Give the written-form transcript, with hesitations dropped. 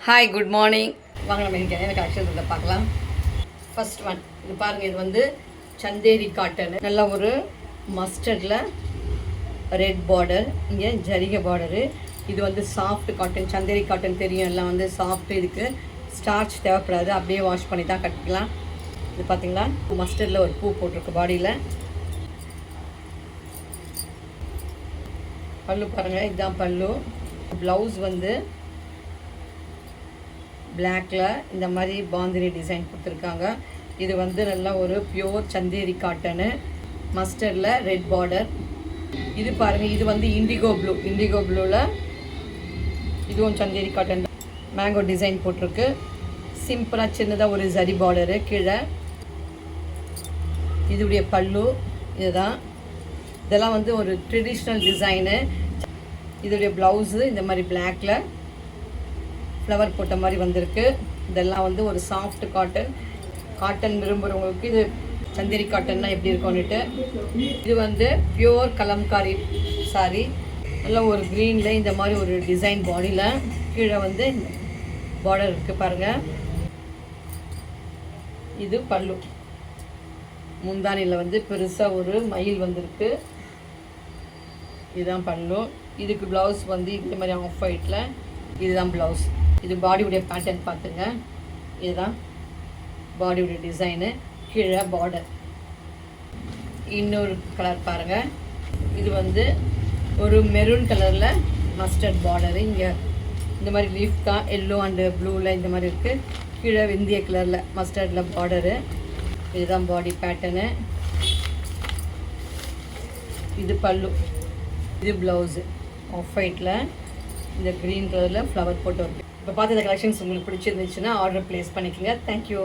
Hi good morning. வாங்க நம்ம இன்றைக்கி என்ன கலெக்ஷன் இதில் பார்க்கலாம். ஃபர்ஸ்ட் ஒன் இது பாருங்கள், இது வந்து சந்தேரி காட்டன். நல்லா ஒரு மஸ்டர்டில் ரெட் பார்டர், இங்கே ஜரிகை பார்டரு. இது வந்து சாஃப்ட் காட்டன், சந்தேரி காட்டன் தெரியும், எல்லாம் வந்து சாஃப்ட். இதுக்கு ஸ்டார்ச் தேவைப்படாது, அப்படியே வாஷ் பண்ணி தான் கட்டிக்கலாம். இது பார்த்தீங்களா, மஸ்டர்டில் ஒரு பூ போட்டிருக்கு பாடியில். பல்லு பாருங்கள், இதுதான் பல்லு. ப்ளவுஸ் வந்து பிளாக்கில் இந்த மாதிரி பாந்தினி டிசைன் கொடுத்துருக்காங்க. இது வந்து நல்லா ஒரு பியோர் சந்தேரி காட்டனு, மஸ்டர்டில் ரெட் பார்டர். இது பாருங்கள், இது வந்து இண்டிகோ ப்ளூவில் இதுவும் சந்தேரி காட்டன். மேங்கோ டிசைன் போட்டிருக்கு. சிம்பிளாக சின்னதாக ஒரு ஜரி பார்டரு கீழே. இதுடைய பல்லு இதுதான். இதெல்லாம் வந்து ஒரு ட்ரெடிஷ்னல் டிசைனு. இதோடைய ப்ளவுஸு இந்த மாதிரி பிளாக்கில் ஃப்ளவர் போட்ட மாதிரி வந்திருக்கு. இதெல்லாம் வந்து ஒரு சாஃப்ட் காட்டன் விரும்புகிறவங்களுக்கு இது சந்தேரி காட்டன்னா எப்படி இருக்கும்னுட்டு. இது வந்து பியோர் கலம்காரி சாரி. நல்லா ஒரு க்ரீனில் இந்த மாதிரி ஒரு டிசைன் பாடியில் கீழே வந்து பார்டர் இருக்குது பாருங்கள். இது பல்லு. முந்தானியில் வந்து பெருசாக ஒரு மயில் வந்திருக்கு. இதுதான் பல்லு. இதுக்கு ப்ளவுஸ் வந்து இந்த மாதிரி ஆஃப் ஒயிட்டில். இதுதான் ப்ளவுஸ். இது பாடியுடைய பேட்டர்ன் பார்த்துங்க. இதுதான் பாடியுடைய டிசைனு, கீழே பார்டர். இன்னொரு கலர் பாருங்கள். இது வந்து ஒரு மெரூன் கலரில் மஸ்டர்ட் பார்டரு. இங்கே இந்த மாதிரி லீஃப் தான் எல்லோ அண்டு ப்ளூவில் இந்த மாதிரி இருக்குது. கீழே இந்திய கலரில் மஸ்டர்டில் பார்டரு. இதுதான் பாடி பேட்டர்னு. இது பல்லு. இது ப்ளவுஸு ஆஃப் ஒயிட்டில் இந்த க்ரீன் கலரில் ஃப்ளவர் போட்டு வருது. இப்போ பார்த்து இந்த கலெக்ஷன்ஸ் உங்களுக்கு பிடிச்சிருந்துச்சுன்னா ஆர்டர் ப்ளேஸ் பண்ணிக்கோங்க. தேங்க்யூ.